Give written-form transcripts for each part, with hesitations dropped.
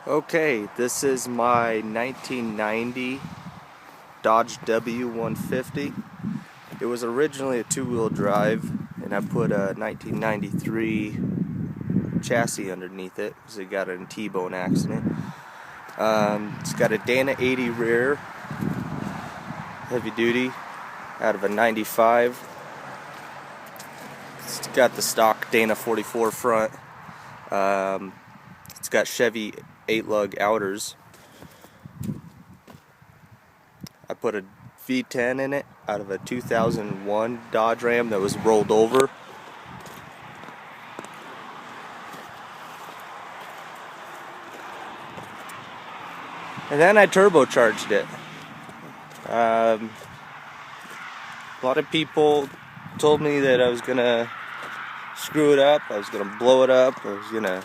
Okay, this is my 1990 Dodge w150. It was originally a two-wheel drive, and I put a 1993 chassis underneath it because it got in a T-bone accident. It's got a Dana 80 rear, heavy duty, out of a 95. It's got the stock Dana 44 front. It's got Chevy 8-lug outers. I put a v10 in it out of a 2001 Dodge Ram that was rolled over. And then I turbocharged it. A lot of people told me that I was gonna screw it up, I was gonna blow it up, I was gonna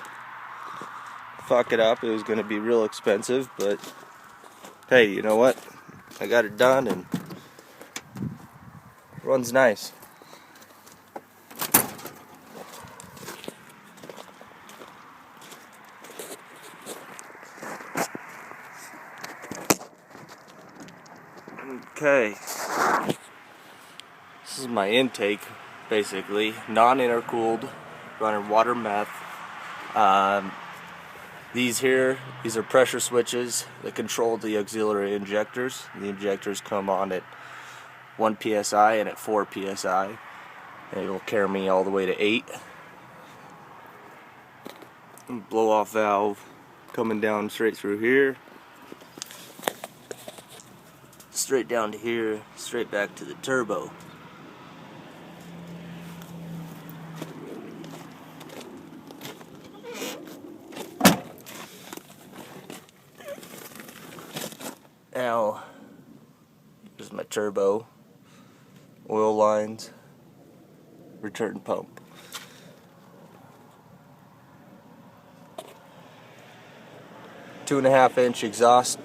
fuck it up, it was gonna be real expensive, but hey, you know what? I got it done and it runs nice. Okay, this is my intake, basically, non-intercooled, running water meth. These are pressure switches that control the auxiliary injectors. The injectors come on at 1 psi and at 4 psi, and it'll carry me all the way to 8. Blow off valve coming down straight through here, straight down to here, straight back to the turbo. Now, here's my turbo, oil lines, return pump. Two and a half inch exhaust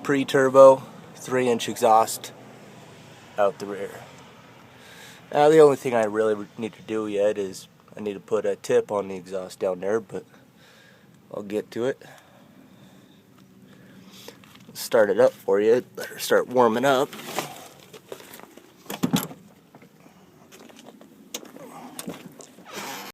pre-turbo, 3-inch exhaust out the rear. Now the only thing I really need to do yet is I need to put a tip on the exhaust down there, but I'll get to it. Start it up for you. Better start warming up.